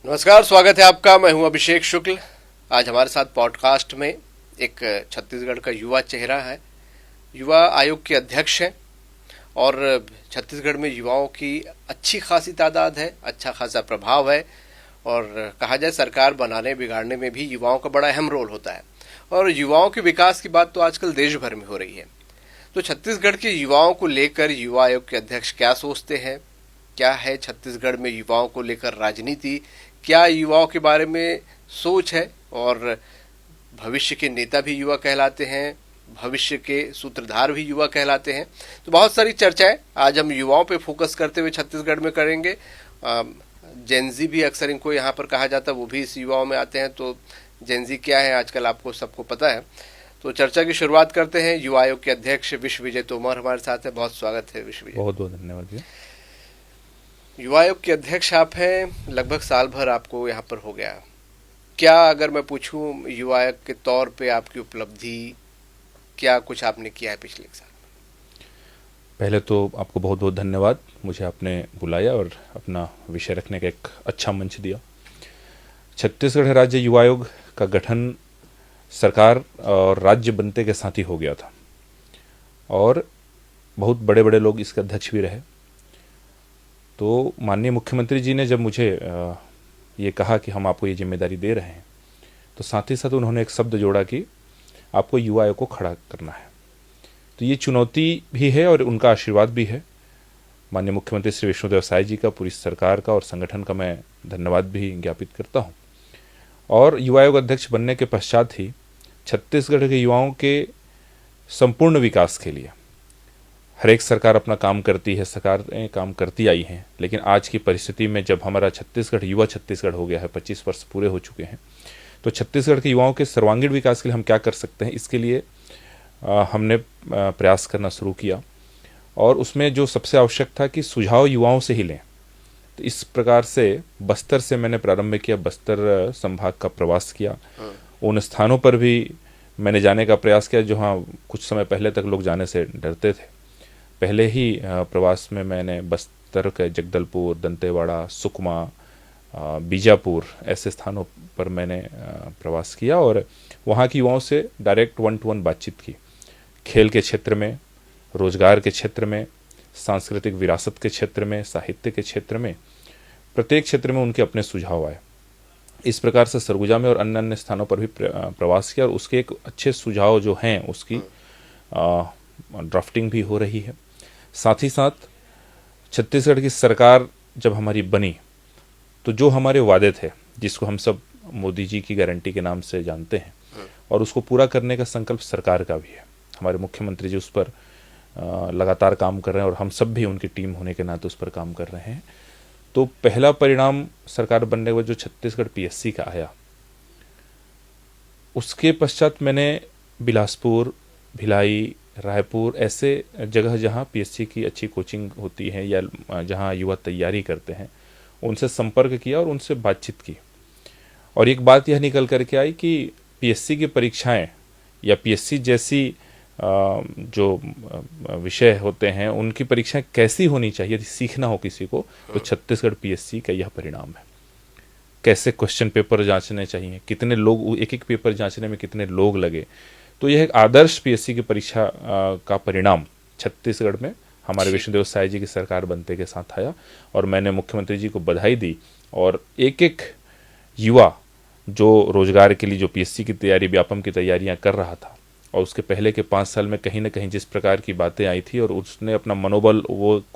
नमस्कार, स्वागत है आपका। मैं हूं अभिषेक शुक्ल। आज हमारे साथ पॉडकास्ट में एक छत्तीसगढ़ का युवा चेहरा है, युवा आयोग के अध्यक्ष हैं और छत्तीसगढ़ में युवाओं की अच्छी खासी तादाद है, अच्छा खासा प्रभाव है और कहा जाए सरकार बनाने बिगाड़ने में भी युवाओं का बड़ा अहम रोल होता है। और युवाओं के विकास की बात तो आजकल देश भर में हो रही है। तो छत्तीसगढ़ के युवाओं को लेकर युवा आयोग के अध्यक्ष क्या सोचते हैं, क्या है छत्तीसगढ़ में युवाओं को लेकर राजनीति, क्या युवाओं के बारे में सोच है और भविष्य के नेता भी युवा कहलाते हैं, भविष्य के सूत्रधार भी युवा कहलाते हैं। तो बहुत सारी चर्चाएं आज हम युवाओं पे फोकस करते हुए छत्तीसगढ़ में करेंगे। जेनजी भी अक्सर इनको यहाँ पर कहा जाता है, वो भी इस युवाओं में आते हैं। तो जेनजी क्या है आजकल आपको सबको पता है। तो चर्चा की शुरुआत करते हैं। युवा आयोग के अध्यक्ष विश्व विजय तोमर हमारे साथ है। बहुत स्वागत है विश्व विजय। बहुत बहुत धन्यवाद भैया। युवा आयोग के अध्यक्ष आप हैं, लगभग साल भर आपको यहाँ पर हो गया। क्या अगर मैं पूछूं युवा आयोग के तौर पे आपकी उपलब्धि, क्या कुछ आपने किया है पिछले एक साल? पहले तो आपको बहुत बहुत धन्यवाद, मुझे आपने बुलाया और अपना विषय रखने का एक अच्छा मंच दिया। छत्तीसगढ़ राज्य युवा आयोग का गठन सरकार और राज्य बनते के साथ ही हो गया था और बहुत बड़े बड़े लोग इसके अध्यक्ष भी रहे। तो माननीय मुख्यमंत्री जी ने जब मुझे ये कहा कि हम आपको ये जिम्मेदारी दे रहे हैं, तो साथ ही साथ उन्होंने एक शब्द जोड़ा कि आपको युवा आयोग को खड़ा करना है। तो ये चुनौती भी है और उनका आशीर्वाद भी है। माननीय मुख्यमंत्री श्री विष्णुदेव साय जी का, पूरी सरकार का और संगठन का मैं धन्यवाद भी ज्ञापित करता हूँ। और युवा आयोग अध्यक्ष बनने के पश्चात ही छत्तीसगढ़ के युवाओं के संपूर्ण विकास के लिए हर एक सरकार अपना काम करती है, सरकारें काम करती आई हैं, लेकिन आज की परिस्थिति में जब हमारा छत्तीसगढ़ युवा छत्तीसगढ़ हो गया है, 25 वर्ष पूरे हो चुके हैं, तो छत्तीसगढ़ के युवाओं के सर्वांगीण विकास के लिए हम क्या कर सकते हैं, इसके लिए हमने प्रयास करना शुरू किया। और उसमें जो सबसे आवश्यक था कि सुझाव युवाओं से ही लें। तो इस प्रकार से बस्तर से मैंने प्रारंभ किया, बस्तर संभाग का प्रवास किया। उन स्थानों पर भी मैंने जाने का प्रयास किया जहाँ कुछ समय पहले तक लोग जाने से डरते थे। पहले ही प्रवास में मैंने बस्तर के जगदलपुर, दंतेवाड़ा, सुकमा, बीजापुर ऐसे स्थानों पर मैंने प्रवास किया और वहाँ के युवाओं से डायरेक्ट 1-to-1 बातचीत की। खेल के क्षेत्र में, रोजगार के क्षेत्र में, सांस्कृतिक विरासत के क्षेत्र में, साहित्य के क्षेत्र में, प्रत्येक क्षेत्र में उनके अपने सुझाव आए। इस प्रकार से सरगुजा में और अन्य अन्य स्थानों पर भी प्रवास किया और उसके एक अच्छे सुझाव जो हैं उसकी ड्राफ्टिंग भी हो रही है। साथ ही साथ छत्तीसगढ़ की सरकार जब हमारी बनी तो जो हमारे वादे थे, जिसको हम सब मोदी जी की गारंटी के नाम से जानते हैं, और उसको पूरा करने का संकल्प सरकार का भी है। हमारे मुख्यमंत्री जी उस पर लगातार काम कर रहे हैं और हम सब भी उनकी टीम होने के नाते उस पर काम कर रहे हैं। तो पहला परिणाम सरकार बनने के बाद जो छत्तीसगढ़ पीएससी का आया, उसके पश्चात मैंने बिलासपुर, भिलाई, रायपुर ऐसे जगह जहां पीएससी की अच्छी कोचिंग होती है या जहां युवा तैयारी करते हैं, उनसे संपर्क किया और उनसे बातचीत की। और एक बात यह निकल करके आई कि पीएससी की परीक्षाएं या पीएससी जैसी जो विषय होते हैं उनकी परीक्षाएं कैसी होनी चाहिए, यदि सीखना हो किसी को तो छत्तीसगढ़ पीएससी का यह परिणाम है। कैसे क्वेश्चन पेपर जांचने चाहिए, कितने लोग, एक एक पेपर जांचने में कितने लोग लगे। तो यह एक आदर्श पीएससी की परीक्षा का परिणाम छत्तीसगढ़ में हमारे विष्णुदेव साय जी की सरकार बनते के साथ आया। और मैंने मुख्यमंत्री जी को बधाई दी और एक एक युवा जो रोजगार के लिए, जो पीएससी की तैयारी, व्यापम की तैयारियां कर रहा था, और उसके पहले के 5 साल में कहीं ना कहीं जिस प्रकार की बातें आई थी और उसने अपना मनोबल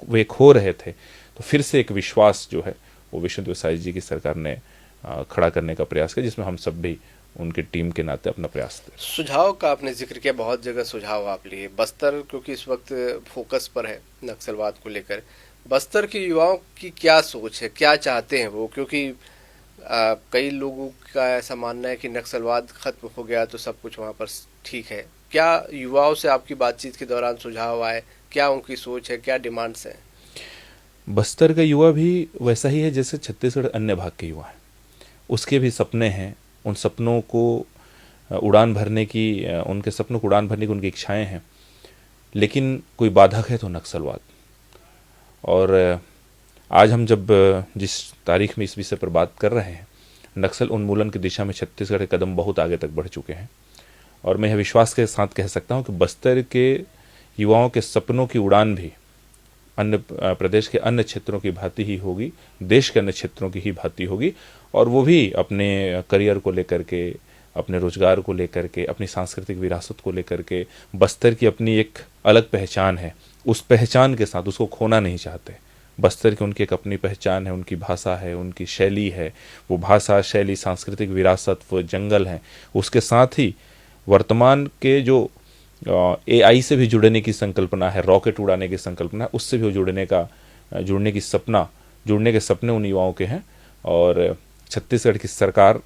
वे खो रहे थे, तो फिर से एक विश्वास जो है वो विष्णुदेव साय जी की सरकार ने खड़ा करने का प्रयास किया, जिसमें हम सब भी उनकी टीम के नाते अपना प्रयास थे। सुझाव का आपने जिक्र किया, बहुत जगह सुझाव आप लिए। बस्तर क्योंकि इस वक्त फोकस पर है नक्सलवाद को लेकर, बस्तर के युवाओं की क्या सोच है, क्या चाहते हैं वो? क्योंकि कई लोगों का ऐसा मानना है कि नक्सलवाद खत्म हो गया तो सब कुछ वहाँ पर ठीक है। क्या युवाओं से आपकी बातचीत के दौरान सुझाव आए, क्या उनकी सोच है, क्या डिमांड्स हैं? बस्तर का युवा भी वैसा ही है जैसे छत्तीसगढ़ अन्य भाग के युवा हैं। उसके भी सपने हैं, उन सपनों को उड़ान भरने की, उनके सपनों को उड़ान भरने की उनकी इच्छाएं हैं, लेकिन कोई बाधक है तो नक्सलवाद। और आज हम जब जिस तारीख में इस विषय पर बात कर रहे हैं, नक्सल उन्मूलन की दिशा में छत्तीसगढ़ के कदम बहुत आगे तक बढ़ चुके हैं और मैं यह विश्वास के साथ कह सकता हूं कि बस्तर के युवाओं के सपनों की उड़ान भी अन्य प्रदेश के अन्य क्षेत्रों की भांति ही होगी, देश के अन्य क्षेत्रों की ही भांति होगी और वो भी अपने करियर को लेकर के, अपने रोजगार को लेकर के, अपनी सांस्कृतिक विरासत को लेकर के, बस्तर की अपनी एक अलग पहचान है, उस पहचान के साथ उसको खोना नहीं चाहते। बस्तर की उनकी एक अपनी पहचान है, उनकी भाषा है, उनकी शैली है, वो भाषा, शैली, सांस्कृतिक विरासत, वो जंगल है, उसके साथ ही वर्तमान के जो एआई से भी जुड़ने की संकल्पना है, रॉकेट उड़ाने की संकल्पना है, उससे भी जुड़ने के सपने उन युवाओं के हैं और छत्तीसगढ़ की सरकार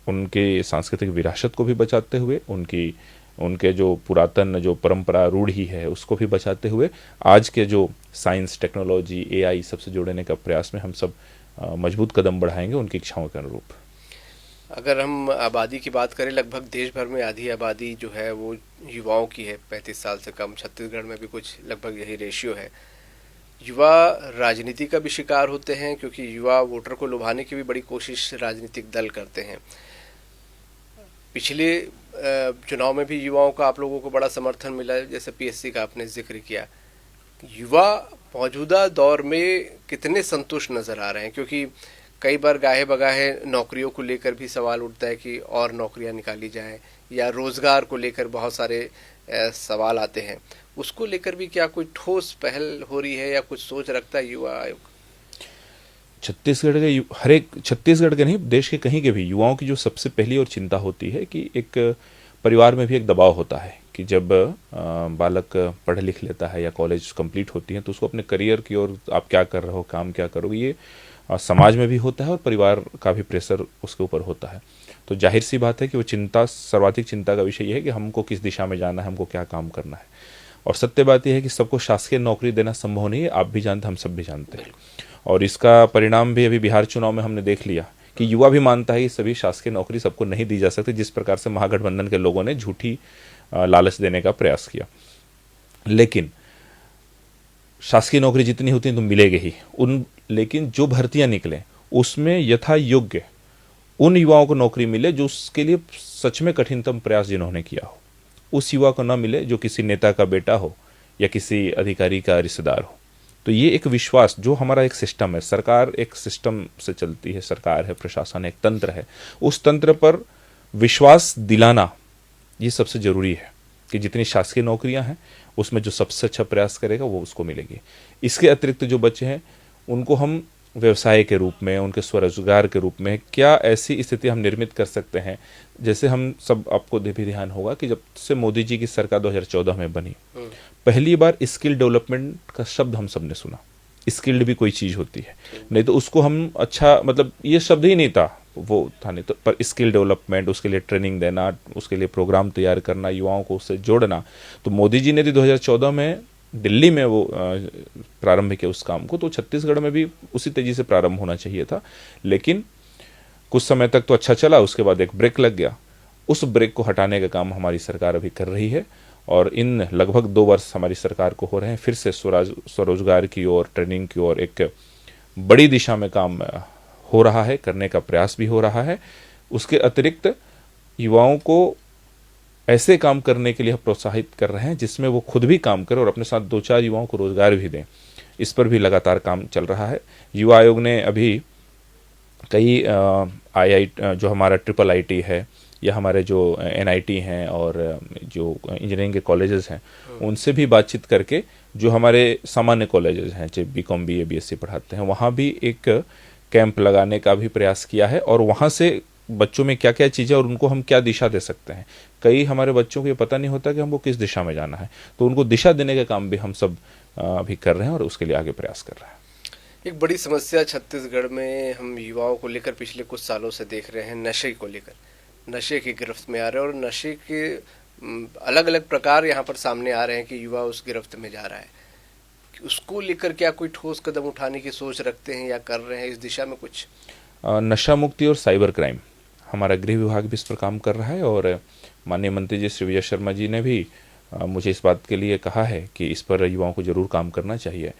उनके सांस्कृतिक विरासत को भी बचाते हुए, उनके जो पुरातन जो परंपरा रूढ़ी है उसको भी बचाते हुए आज के जो साइंस, टेक्नोलॉजी, एआई सबसे जुड़ने का प्रयास में हम सब मजबूत कदम बढ़ाएंगे उनकी इच्छाओं के अनुरूप। अगर हम आबादी की बात करें, लगभग देश भर में आधी आबादी जो है वो युवाओं की है, 35 साल से कम। छत्तीसगढ़ में भी कुछ लगभग यही रेशियो है। युवा राजनीति का भी शिकार होते हैं क्योंकि युवा वोटर को लुभाने की भी बड़ी कोशिश राजनीतिक दल करते हैं। पिछले चुनाव में भी युवाओं का आप लोगों को बड़ा समर्थन मिला, जैसे पीएससी का आपने जिक्र किया। युवा मौजूदा दौर में कितने संतुष्ट नजर आ रहे हैं? क्योंकि कई बार गाहे बगाहे नौकरियों को लेकर भी सवाल उठता है कि और नौकरियां निकाली जाएं, या रोजगार को लेकर बहुत सारे सवाल आते हैं। उसको लेकर भी क्या कोई ठोस पहल हो रही है या कुछ सोच रखता है युवा आयोग? छत्तीसगढ़ के नहीं, देश के कहीं के भी युवाओं की जो सबसे पहली और चिंता होती है कि एक परिवार में भी एक दबाव होता है कि जब बालक पढ़ लिख लेता है या कॉलेज कंप्लीट होती है तो उसको अपने करियर की ओर, आप क्या कर रहे हो, काम क्या करोगे, ये समाज में भी होता है और परिवार का भी प्रेशर उसके ऊपर होता है। तो जाहिर सी बात है कि वो सर्वाधिक चिंता का विषय यह है कि हमको किस दिशा में जाना है, हमको क्या काम करना है। और सत्य बात यह है कि सबको शासकीय नौकरी देना संभव नहीं है, आप भी जानते, हम सब भी जानते हैं। और इसका परिणाम भी अभी बिहार चुनाव में हमने देख लिया कि युवा भी मानता है कि सभी शासकीय नौकरी सबको नहीं दी जा सकती, जिस प्रकार से महागठबंधन के लोगों ने झूठी लालच देने का प्रयास किया। लेकिन शासकीय नौकरी जितनी होती है तो मिलेगी ही लेकिन जो भर्तियां निकले उसमें यथा योग्य उन युवाओं को नौकरी मिले जो उसके लिए सच में कठिनतम प्रयास जिन्होंने किया हो। उस युवा को न मिले जो किसी नेता का बेटा हो या किसी अधिकारी का रिश्तेदार हो। तो ये एक विश्वास, जो हमारा एक सिस्टम है, सरकार एक सिस्टम से चलती है, सरकार है, प्रशासन है, एक तंत्र है, उस तंत्र पर विश्वास दिलाना ये सबसे जरूरी है कि जितनी शासकीय नौकरियां हैं उसमें जो सबसे अच्छा प्रयास करेगा वो उसको मिलेगी। इसके अतिरिक्त जो बच्चे हैं उनको हम व्यवसाय के रूप में, उनके स्वरोजगार के रूप में क्या ऐसी स्थिति हम निर्मित कर सकते हैं। जैसे हम सब, आपको भी ध्यान होगा कि जब से मोदी जी की सरकार 2014 में बनी, पहली बार स्किल डेवलपमेंट का शब्द हम सब ने सुना। स्किल्ड भी कोई चीज होती है, नहीं तो उसको हम अच्छा, मतलब ये शब्द ही नहीं था, वो था नहीं तो, पर स्किल डेवलपमेंट, उसके लिए ट्रेनिंग देना, उसके लिए प्रोग्राम तैयार करना, युवाओं को उससे जोड़ना, तो मोदी जी ने भी 2014 में दिल्ली में वो प्रारंभ किया उस काम को। तो छत्तीसगढ़ में भी उसी तेजी से प्रारंभ होना चाहिए था, लेकिन कुछ समय तक तो अच्छा चला, उसके बाद एक ब्रेक लग गया। उस ब्रेक को हटाने का काम हमारी सरकार अभी कर रही है और इन लगभग 2 वर्ष हमारी सरकार को हो रहे हैं फिर से स्वरोजगार की ओर, ट्रेनिंग की ओर एक बड़ी दिशा में काम हो रहा है, करने का प्रयास भी हो रहा है। उसके अतिरिक्त युवाओं को ऐसे काम करने के लिए प्रोत्साहित कर रहे हैं जिसमें वो खुद भी काम करें और अपने साथ 2-4 युवाओं को रोजगार भी दें। इस पर भी लगातार काम चल रहा है। युवा आयोग ने अभी कई जो हमारा IIIT है या हमारे जो NIT हैं और जो इंजीनियरिंग के कॉलेजेस हैं उनसे भी बातचीत करके, जो हमारे सामान्य कॉलेजेस हैं, चाहे BCom BA BSc पढ़ाते हैं, वहाँ भी एक कैंप लगाने का भी प्रयास किया है और वहाँ से बच्चों में क्या क्या चीज़ें और उनको हम क्या दिशा दे सकते हैं। कई हमारे बच्चों को ये पता नहीं होता कि हमको किस दिशा में जाना है, तो उनको दिशा देने का काम भी हम सब अभी कर रहे हैं और उसके लिए आगे प्रयास कर रहे हैं। एक बड़ी समस्या छत्तीसगढ़ में हम युवाओं को लेकर पिछले कुछ सालों से देख रहे हैं, नशे को लेकर, नशे की गिरफ्त में आ रहे हैं और नशे के अलग अलग प्रकार यहाँ पर सामने आ रहे हैं कि युवा उस गिरफ्त में जा रहा है। उसको लेकर क्या कोई ठोस कदम उठाने की सोच रखते हैं या कर रहे हैं इस दिशा में कुछ? नशा मुक्ति और साइबर क्राइम, हमारा गृह विभाग भी इस पर काम कर रहा है और माननीय मंत्री जी श्री विजय शर्मा जी ने भी मुझे इस बात के लिए कहा है कि इस पर युवाओं को जरूर काम करना चाहिए।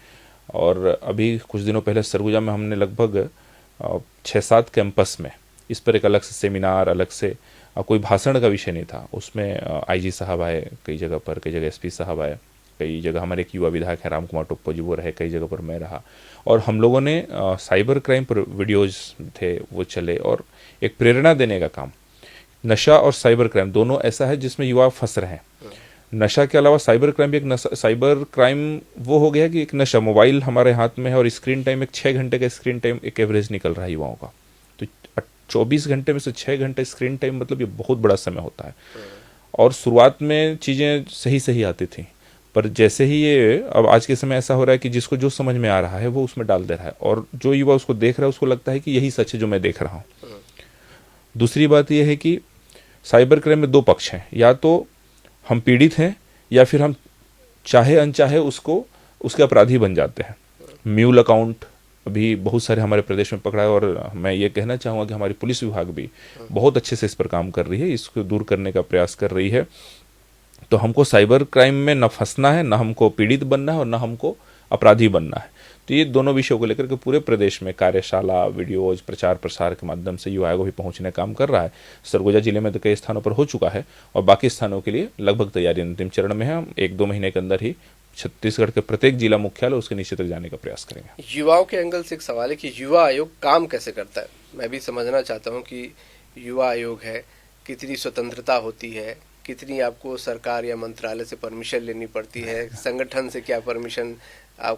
और अभी कुछ दिनों पहले सरगुजा में हमने लगभग 6-7 कैंपस में इस पर एक अलग से सेमिनार, अलग से कोई भाषण का विषय नहीं था, उसमें आईजी साहब आए कई जगह पर, कई जगह एसपी साहब आए, कई जगह हमारे एक युवा विधायक हैं राम कुमार टोप्पो जी वो रहे, कई जगह पर मैं रहा, और हम लोगों ने साइबर क्राइम पर वीडियोज थे वो चले, और एक प्रेरणा देने का काम। नशा और साइबर क्राइम दोनों ऐसा है जिसमें युवा फंस रहे हैं। नशा के अलावा साइबर क्राइम भी एक नशा, साइबर क्राइम वो हो गया कि एक नशा, मोबाइल हमारे हाथ में है और स्क्रीन टाइम एक 6 घंटे का स्क्रीन टाइम एक एवरेज निकल रहा है युवाओं का। तो 24 घंटे में से 6 घंटे स्क्रीन टाइम मतलब ये बहुत बड़ा समय होता है। और शुरुआत में चीज़ें सही सही आती थी, पर जैसे ही ये अब आज के समय ऐसा हो रहा है कि जिसको जो समझ में आ रहा है वो उसमें डाल दे रहा है, और जो युवा उसको देख रहा है उसको लगता है कि यही सच है जो मैं देख रहा हूँ। दूसरी बात यह है कि साइबर क्राइम में 2 पक्ष हैं, या तो हम पीड़ित हैं या फिर हम चाहे अनचाहे उसको उसके अपराधी बन जाते हैं। म्यूल अकाउंट अभी बहुत सारे हमारे प्रदेश में पकड़ा है, और मैं ये कहना चाहूँगा कि हमारी पुलिस विभाग भी बहुत अच्छे से इस पर काम कर रही है, इसको दूर करने का प्रयास कर रही है। तो हमको साइबर क्राइम में न फंसना है, न हमको पीड़ित बनना है, और न हमको अपराधी बनना है। तो ये दोनों विषयों को लेकर के पूरे प्रदेश में कार्यशाला, वीडियोज, प्रचार प्रसार के माध्यम से युवा आयोग भी पहुंचने का काम कर रहा है। सरगुजा जिले में तो कई स्थानों पर हो चुका है, और बाकी स्थानों के लिए लगभग तैयारी अंतिम चरण में है। हम 1-2 महीने के अंदर ही छत्तीसगढ़ के प्रत्येक जिला मुख्यालय उसके नीचे तक जाने का प्रयास करेंगे। युवाओं के एंगल से एक सवाल है कि युवा आयोग काम कैसे करता है। मैं भी समझना चाहता हूँ कि युवा आयोग है, कितनी स्वतंत्रता होती है, कितनी आपको सरकार या मंत्रालय से परमिशन लेनी पड़ती है, संगठन से क्या परमिशन,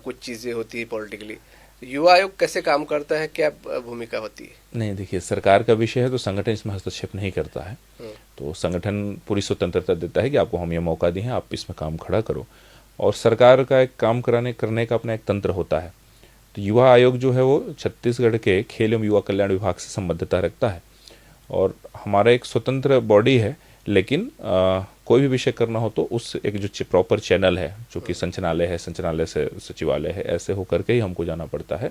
कुछ चीज़ें होती है पॉलिटिकली। युवा आयोग कैसे काम करता है, क्या भूमिका होती है? नहीं, देखिए, सरकार का विषय है तो संगठन इसमें हस्तक्षेप नहीं करता है। तो संगठन पूरी स्वतंत्रता देता है कि आपको हम ये मौका दिए हैं, आप इसमें काम खड़ा करो, और सरकार का एक काम करने का अपना एक तंत्र होता है। तो युवा आयोग जो है वो छत्तीसगढ़ के खेल एवं युवा कल्याण विभाग से संबद्धता रखता है, और हमारा एक स्वतंत्र बॉडी है, लेकिन कोई भी विषय करना हो तो उस एक जो प्रॉपर चैनल है, जो कि संचालनालय है, संचालनालय से सचिवालय है, ऐसे होकर के ही हमको जाना पड़ता है।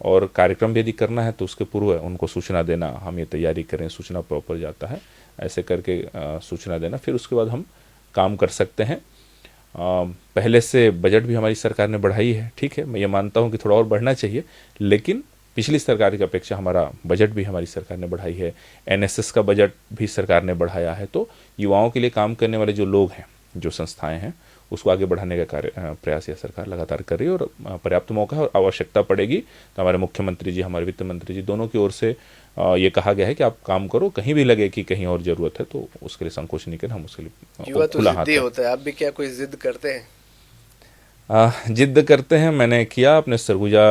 और कार्यक्रम भी यदि करना है तो उसके पूर्व उनको सूचना देना, हम ये तैयारी करें, सूचना प्रॉपर जाता है, ऐसे करके सूचना देना, फिर उसके बाद हम काम कर सकते हैं। पहले से बजट भी हमारी सरकार ने बढ़ाई है, ठीक है, मैं ये मानता हूँ कि थोड़ा और बढ़ना चाहिए, लेकिन पिछली सरकार की अपेक्षा हमारा बजट भी हमारी सरकार ने बढ़ाई है। एनएसएस का बजट भी सरकार ने बढ़ाया है। तो युवाओं के लिए काम करने वाले जो लोग हैं, जो संस्थाएं हैं, उसको आगे बढ़ाने का प्रयास यह सरकार लगातार कर रही है, और पर्याप्त मौका है, और आवश्यकता पड़ेगी तो हमारे मुख्यमंत्री जी, हमारे वित्त मंत्री जी, दोनों की ओर से ये कहा गया है कि आप काम करो, कहीं भी लगे कि कहीं और जरूरत है तो उसके लिए संकोच नहीं करें, हम उसके लिए युवा तो जिद्दी होता है। आप भी क्या कोई जिद करते हैं? जिद करते हैं। मैंने किया अपने सरगुजा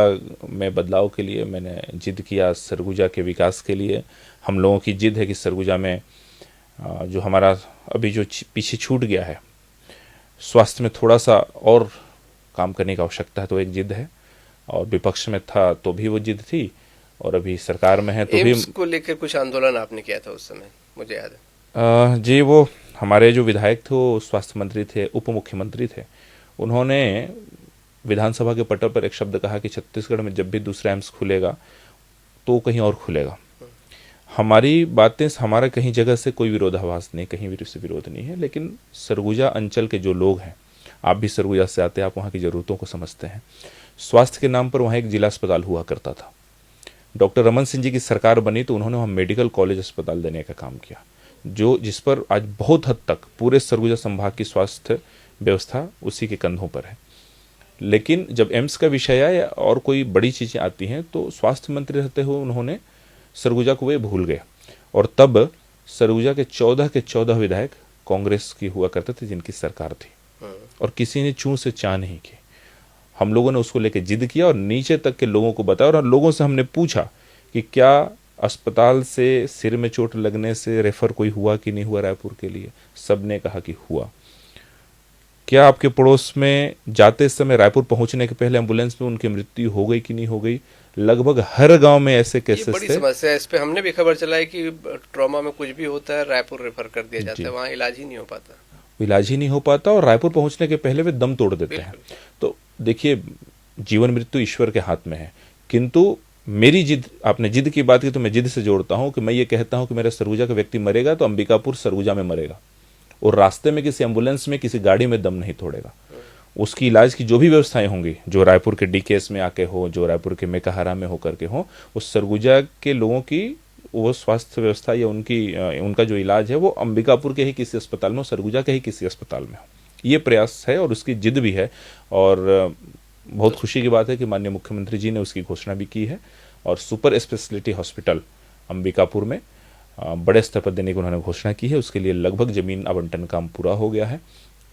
में बदलाव के लिए, मैंने जिद किया सरगुजा के विकास के लिए। हम लोगों की जिद है कि सरगुजा में जो हमारा अभी जो पीछे छूट गया है, स्वास्थ्य में थोड़ा सा और काम करने की आवश्यकता है, तो एक जिद है। और विपक्ष में था तो भी वो जिद थी, और अभी सरकार में है तो भी। एम्स को लेकर कुछ आंदोलन आपने किया था उस समय, मुझे याद है। जी, वो हमारे जो विधायक थे वो स्वास्थ्य मंत्री थे, उप मुख्यमंत्री थे। उन्होंने विधानसभा के पटल पर एक शब्द कहा कि छत्तीसगढ़ में जब भी दूसरा एम्स खुलेगा तो कहीं और खुलेगा। हमारी बातें, हमारा कहीं जगह से कोई विरोधाभास नहीं, कहीं भी से विरोध नहीं है, लेकिन सरगुजा अंचल के जो लोग हैं, आप भी सरगुजा से आते हैं, आप वहाँ की ज़रूरतों को समझते हैं। स्वास्थ्य के नाम पर वहाँ एक जिला अस्पताल हुआ करता था। डॉक्टर रमन सिंह जी की सरकार बनी तो उन्होंने वहाँ मेडिकल कॉलेज अस्पताल देने का काम किया, जिस पर आज बहुत हद तक पूरे सरगुजा संभाग की स्वास्थ्य व्यवस्था उसी के कंधों पर है। लेकिन जब एम्स का विषय आया और कोई बड़ी चीज़ें आती हैं तो स्वास्थ्य मंत्री रहते हुए उन्होंने सरगुजा को वे भूल गए, और तब सरगुजा के 14 विधायक कांग्रेस की हुआ करते थे जिनकी सरकार थी, और किसी ने चूं से चा नहीं की। हम लोगों ने उसको लेके जिद किया और नीचे तक के लोगों को बताया, और लोगों से हमने पूछा कि क्या अस्पताल से सिर में चोट लगने से रेफर कोई हुआ कि नहीं हुआ रायपुर के लिए। सब ने कहा कि हुआ। क्या आपके पड़ोस में जाते समय रायपुर पहुंचने के पहले एम्बुलेंस में उनकी मृत्यु हो गई कि नहीं हो गई? लगभग हर गांव में ऐसे केसेस थे। बड़ी समस्या है, इस पे हमने भी खबर चलाई कि ट्रॉमा में कुछ भी होता है रायपुर रेफर कर दिया जाता है, वहाँ इलाज ही नहीं हो पाता। इलाज ही नहीं हो पाता, और रायपुर पहुंचने के पहले वे दम तोड़ देते हैं। तो देखिए, जीवन मृत्यु ईश्वर के हाथ में है, किंतु मेरी जिद, आपने जिद की बात की तो मैं जिद से जोड़ता हूं कि मैं ये कहता हूं कि मेरा सरगुजा का व्यक्ति मरेगा तो अंबिकापुर सरगुजा में मरेगा, और रास्ते में किसी एम्बुलेंस में, किसी गाड़ी में दम नहीं तोड़ेगा। उसकी इलाज की जो भी व्यवस्थाएं होंगी, जो रायपुर के डीकेएस में आके हो, जो रायपुर के मेकाहारा में होकर के हो, उस सरगुजा के लोगों की वो स्वास्थ्य व्यवस्था या उनका जो इलाज है वो अंबिकापुर के ही किसी अस्पताल में हो, सरगुजा के ही किसी अस्पताल में हो। ये प्रयास है और उसकी जिद भी है, और बहुत खुशी की बात है कि माननीय मुख्यमंत्री जी ने उसकी घोषणा भी की है और सुपर स्पेशलिटी हॉस्पिटल अंबिकापुर में बड़े स्तर पर देने की उन्होंने घोषणा की है। उसके लिए लगभग जमीन आवंटन काम पूरा हो गया है।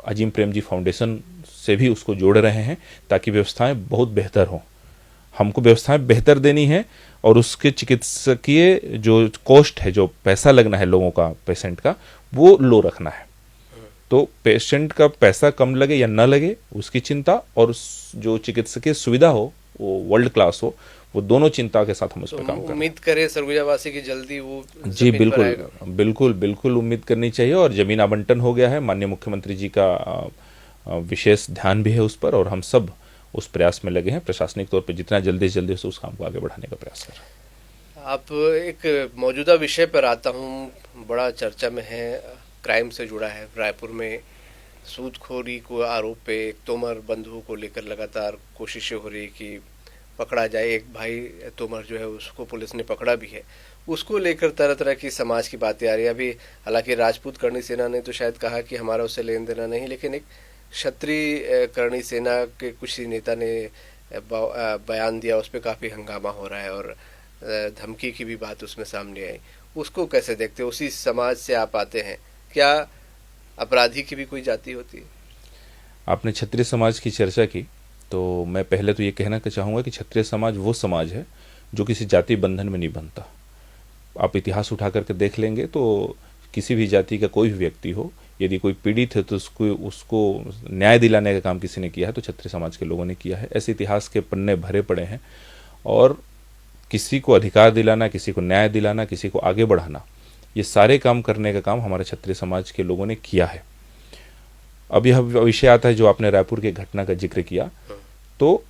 अजीम प्रेम जी फाउंडेशन से भी उसको जोड़ रहे हैं ताकि व्यवस्थाएं बहुत बेहतर हों। हमको व्यवस्थाएं बेहतर देनी है और उसके चिकित्सकीय जो कॉस्ट है, जो पैसा लगना है लोगों का, पेशेंट का, वो लो रखना है। तो पेशेंट का पैसा कम लगे या न लगे उसकी चिंता, और जो चिकित्सकीय सुविधा हो वो वर्ल्ड क्लास हो, वो दोनों चिंता के साथ हम उस पर काम करें। उम्मीद करें सरगुजावासी की जल्दी वो जी बिल्कुल बिल्कुल उम्मीद करनी चाहिए। और जमीन आवंटन हो गया है, माननीय मुख्यमंत्री जी का विशेष ध्यान भी है उस पर, और हम सब उस प्रयास में लगे हैं प्रशासनिक तौर पर जितना जल्दी से जल्दी उस काम को आगे बढ़ाने का प्रयास कर रहे हैं। आप एक मौजूदा विषय पर आता हूँ, बड़ा चर्चा में है, क्राइम से जुड़ा है। रायपुर में सूदखोरी को आरोप पे एक तोमर बंधुओं को लेकर लगातार कोशिशें हो रही कि पकड़ा जाए। एक भाई तोमर जो है उसको पुलिस ने पकड़ा भी है, उसको लेकर तरह तरह की समाज की बातें आ रही है। अभी हालांकि राजपूत करणी सेना ने तो शायद कहा कि हमारा उससे लेन देना नहीं, लेकिन एक क्षत्रिय करणी सेना के कुछ नेता ने बयान दिया, उस पर काफ़ी हंगामा हो रहा है और धमकी की भी बात उसमें सामने आई। उसको कैसे देखते हो? उसी समाज से आप आते हैं, क्या अपराधी की भी कोई जाति होती है? आपने क्षत्रिय समाज की चर्चा की, तो मैं पहले तो ये कहना चाहूँगा कि क्षत्रिय समाज वो समाज है जो किसी जाति बंधन में नहीं बनता। आप इतिहास उठा करके देख लेंगे तो किसी भी जाति का कोई भी व्यक्ति हो, यदि कोई पीड़ित है तो उसको न्याय दिलाने का काम किसी ने किया है तो क्षत्रिय समाज के लोगों ने किया है। ऐसे इतिहास के पन्ने भरे पड़े हैं, और किसी को अधिकार दिलाना, किसी को न्याय दिलाना, किसी को आगे बढ़ाना, ये सारे काम करने का काम हमारे क्षत्रिय समाज के लोगों ने किया है। अब यह विषय आता है जो आपने रायपुर की घटना का जिक्र किया, तो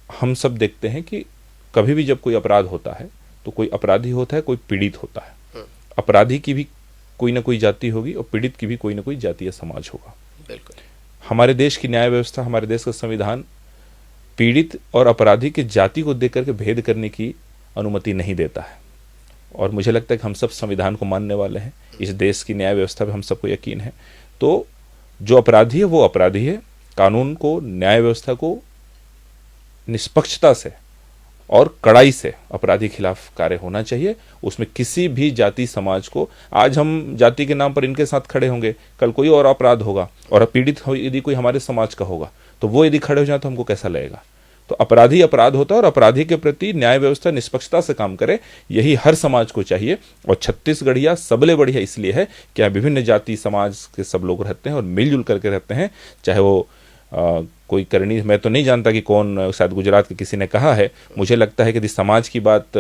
हम सब देखते हैं कि कभी भी जब कोई अपराध होता है तो कोई अपराधी होता है, कोई पीड़ित होता है। अपराधी की भी कोई ना कोई जाति होगी और पीड़ित की भी कोई ना कोई जाति या समाज होगा। बिल्कुल। हमारे देश की न्याय व्यवस्था, हमारे देश का संविधान पीड़ित और अपराधी की जाति को देख करके भेद करने की अनुमति नहीं देता है, और मुझे लगता है कि हम सब संविधान को मानने वाले हैं। इस देश की न्याय व्यवस्था पे हम सबको यकीन है। तो जो अपराधी है वो अपराधी है। कानून को, न्याय व्यवस्था को निष्पक्षता से और कड़ाई से अपराधी खिलाफ कार्य होना चाहिए। उसमें किसी भी जाति समाज को, आज हम जाति के नाम पर इनके साथ खड़े होंगे, कल कोई और अपराध होगा और पीड़ित यदि कोई हमारे समाज का होगा तो वो यदि खड़े हो जाए तो हमको कैसा लगेगा? तो अपराधी अपराध होता है और अपराधी के प्रति न्याय व्यवस्था निष्पक्षता से काम करे, यही हर समाज को चाहिए। और छत्तीसगढ़िया सबले बढ़िया इसलिए है कि यहाँ विभिन्न जाति समाज के सब लोग रहते हैं और मिलजुल करके रहते हैं। चाहे वो कोई करनी, मैं तो नहीं जानता कि कौन, शायद गुजरात के किसी ने कहा है, मुझे लगता है कि यदि समाज की बात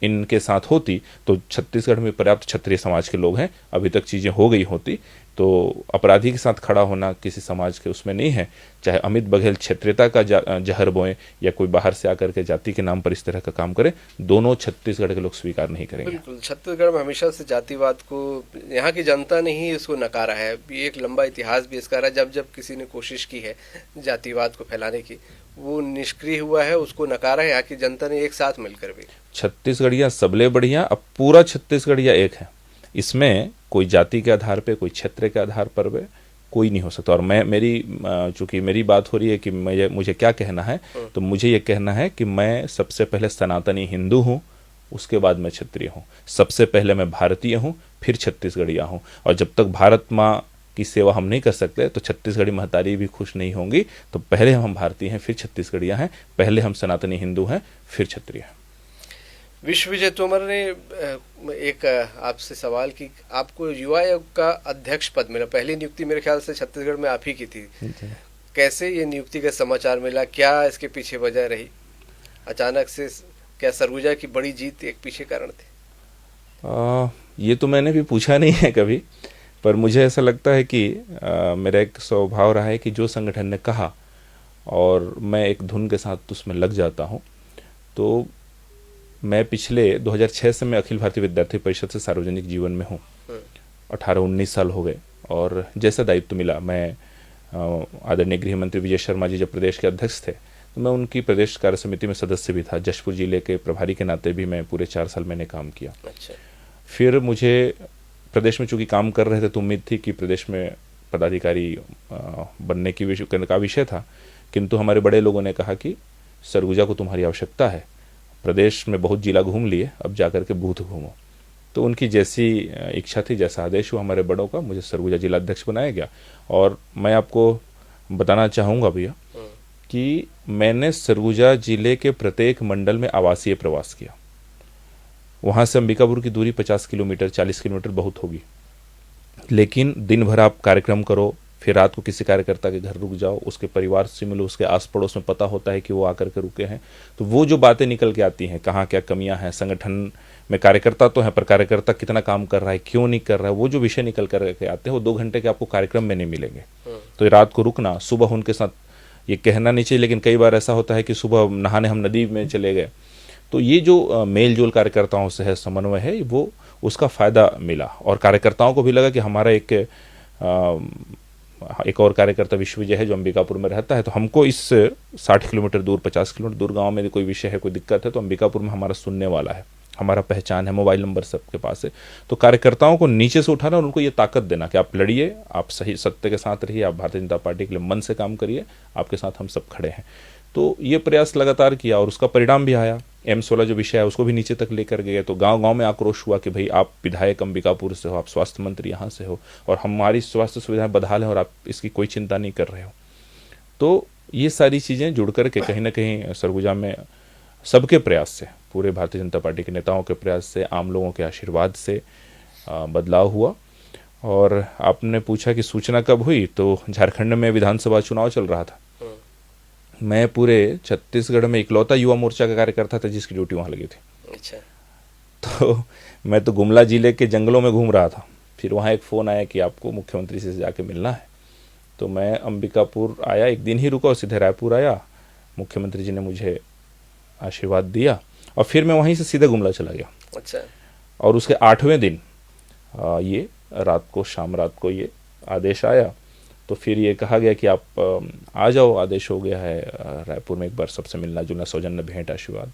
इनके साथ होती तो छत्तीसगढ़ में पर्याप्त क्षत्रिय समाज के लोग हैं, अभी तक चीज़ें हो गई होती। तो अपराधी के साथ खड़ा होना किसी समाज के उसमें नहीं है। चाहे अमित बघेल क्षेत्रीयता का जहर बोएं या कोई बाहर से आकर के जाति के नाम पर इस तरह का काम करे, दोनों छत्तीसगढ़ के लोग स्वीकार नहीं करेंगे। बिल्कुल, छत्तीसगढ़ में हमेशा से जातिवाद को यहाँ की जनता ने ही इसको नकारा है। ये एक लंबा इतिहास भी इसका रहा। जब जब किसी ने कोशिश की है जातिवाद को फैलाने की, वो निष्क्रिय हुआ है, उसको नकारा है यहाँ की जनता ने एक साथ मिलकर भी। छत्तीसगढ़िया सबले बढ़िया, अब पूरा छत्तीसगढ़िया एक है। इसमें कोई जाति के आधार पे, कोई क्षेत्र के आधार पर भी कोई नहीं हो सकता। और चूंकि मेरी बात हो रही है कि मुझे क्या कहना है, तो मुझे ये कहना है कि मैं सबसे पहले सनातनी हिंदू हूँ, उसके बाद मैं क्षत्रिय हूँ। सबसे पहले मैं भारतीय हूँ, फिर छत्तीसगढ़िया हूँ। और जब तक भारत माँ की सेवा हम नहीं कर सकते तो छत्तीसगढ़ी महतारी भी खुश नहीं होंगी। तो पहले हम भारतीय हैं, फिर छत्तीसगढ़िया हैं, पहले हम सनातनी हिंदू हैं, फिर क्षत्रिय हैं। विश्वविजय तोमर ने एक आपसे सवाल की, आपको युवा आयोग का अध्यक्ष पद मिला, पहली नियुक्ति मेरे ख्याल से छत्तीसगढ़ में आप ही की थी। कैसे ये नियुक्ति का समाचार मिला, क्या इसके पीछे वजह रही? अचानक से क्या सरगुजा की बड़ी जीत एक पीछे कारण थे? ये तो मैंने भी पूछा नहीं है कभी, पर मुझे ऐसा लगता है कि मेरा एक स्वभाव रहा है कि जो संगठन ने कहा और मैं एक धुन के साथ उसमें लग जाता हूँ। तो मैं पिछले 2006 से मैं अखिल भारतीय विद्यार्थी परिषद से सार्वजनिक जीवन में हूँ। 18-19 साल हो गए और जैसा दायित्व मिला मैं आदरणीय गृह मंत्री विजय शर्मा जी जब प्रदेश के अध्यक्ष थे तो मैं उनकी प्रदेश कार्य समिति में सदस्य भी था। जशपुर जिले के प्रभारी के नाते भी मैं पूरे 4 साल मैंने काम किया। अच्छा। फिर मुझे प्रदेश में चूंकि काम कर रहे थे तो उम्मीद थी कि प्रदेश में पदाधिकारी बनने की का विषय था, किंतु हमारे बड़े लोगों ने कहा कि सरगुजा को तुम्हारी आवश्यकता है, प्रदेश में बहुत जिला घूम लिए, अब जाकर के बूथ घूमो। तो उनकी जैसी इच्छा थी, जैसा आदेश हुआ हमारे बड़ों का, मुझे सरगुजा जिला अध्यक्ष बनाया गया। और मैं आपको बताना चाहूँगा भैया कि मैंने सरगुजा जिले के प्रत्येक मंडल में आवासीय प्रवास किया। वहाँ से अंबिकापुर की दूरी 50 किलोमीटर 40 किलोमीटर बहुत होगी, लेकिन दिन भर आप कार्यक्रम करो, फिर रात को किसी कार्यकर्ता के घर रुक जाओ, उसके परिवार से मिलो, उसके आस पड़ोस में पता होता है कि वो आकर के रुके हैं, तो वो जो बातें निकल के आती हैं, कहाँ क्या कमियां हैं, संगठन में कार्यकर्ता तो हैं पर कार्यकर्ता कितना काम कर रहा है, क्यों नहीं कर रहा है, वो जो विषय निकल कर के आते हैं वो 2 घंटे के आपको कार्यक्रम में नहीं मिलेंगे। तो रात को रुकना, सुबह उनके साथ, ये कहना नहीं चाहिए लेकिन कई बार ऐसा होता है कि सुबह नहाने हम नदी में चले गए, तो ये जो मेल जोल कार्यकर्ताओं से है, समन्वय है, वो उसका फ़ायदा मिला। और कार्यकर्ताओं को भी लगा कि हमारा एक और कार्यकर्ता विश्वविजय है जो अंबिकापुर में रहता है, तो हमको इस 60 किलोमीटर दूर 50 किलोमीटर दूर गांव में कोई विषय है, कोई दिक्कत है, तो अंबिकापुर में हमारा सुनने वाला है, हमारा पहचान है, मोबाइल नंबर सबके पास है। तो कार्यकर्ताओं को नीचे से उठाना और उनको ये ताकत देना कि आप लड़िए, आप सही सत्य के साथ रहिए, आप भारतीय जनता पार्टी के लिए मन से काम करिए, आपके साथ हम सब खड़े हैं। तो ये प्रयास लगातार किया और उसका परिणाम भी आया। M16 जो विषय है उसको भी नीचे तक लेकर गए, तो गांव गांव में आक्रोश हुआ कि भाई आप विधायक अंबिकापुर से हो, आप स्वास्थ्य मंत्री यहाँ से हो और हमारी स्वास्थ्य सुविधाएं बदहाल हैं और आप इसकी कोई चिंता नहीं कर रहे हो। तो ये सारी चीज़ें जुड़ कर के कहीं ना कहीं सरगुजा में सबके प्रयास से, पूरे भारतीय जनता पार्टी के नेताओं के प्रयास से, आम लोगों के आशीर्वाद से बदलाव हुआ। और आपने पूछा कि सूचना कब हुई, तो झारखंड में विधानसभा चुनाव चल रहा था। मैं पूरे छत्तीसगढ़ में इकलौता युवा मोर्चा का कार्यकर्ता था जिसकी ड्यूटी वहाँ लगी थी। अच्छा। तो मैं तो गुमला जिले के जंगलों में घूम रहा था, फिर वहाँ एक फ़ोन आया कि आपको मुख्यमंत्री से जाके मिलना है। तो मैं अंबिकापुर आया, एक दिन ही रुका और सीधे रायपुर आया। मुख्यमंत्री जी ने मुझे आशीर्वाद दिया और फिर मैं वहीं से सीधे गुमला चला गया। अच्छा। और उसके 8वें दिन ये शाम रात को ये आदेश आया, तो फिर ये कहा गया कि आप आ जाओ, आदेश हो गया है रायपुर में एक बार सबसे मिलना जुलना, सौजन्य भेंट, आशीर्वाद।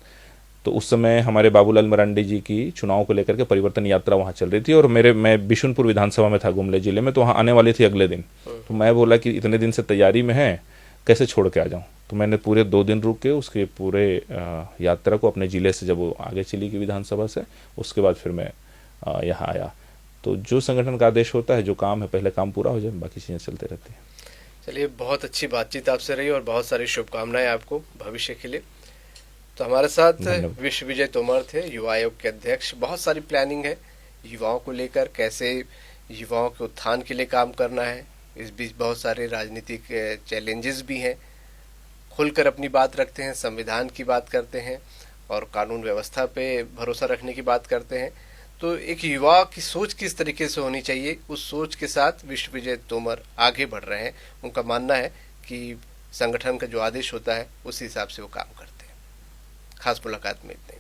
तो उस समय हमारे बाबूलाल मरांडी जी की चुनाव को लेकर के परिवर्तन यात्रा वहाँ चल रही थी और मैं बिशुनपुर विधानसभा में था गुमला जिले में, तो वहाँ आने वाली थी अगले दिन। तो मैं बोला कि इतने दिन से तैयारी में है, कैसे छोड़ के आ जाऊँ। तो मैंने पूरे 2 दिन रुक के उसके पूरे यात्रा को अपने ज़िले से जब वो आगे चली गई विधानसभा से, उसके बाद फिर मैं यहाँ आया। तो जो संगठन का आदेश होता है, जो काम है, पहले काम पूरा हो जाए, बाकी चीज़ें चलते रहती हैं। चलिए, बहुत अच्छी बातचीत आपसे रही और बहुत सारी शुभकामनाएं आपको भविष्य के लिए। तो हमारे साथ विश्वविजय तोमर थे, युवा आयोग के अध्यक्ष। बहुत सारी प्लानिंग है युवाओं को लेकर, कैसे युवाओं के उत्थान के लिए काम करना है। इस बीच बहुत सारे राजनीतिक चैलेंजेस भी हैं। खुलकर अपनी बात रखते हैं, संविधान की बात करते हैं और कानून व्यवस्था पे भरोसा रखने की बात करते हैं। तो एक युवा की सोच किस तरीके से होनी चाहिए, उस सोच के साथ विश्वविजय तोमर आगे बढ़ रहे हैं। उनका मानना है कि संगठन का जो आदेश होता है उस हिसाब से वो काम करते हैं। खास मुलाकात में इतने।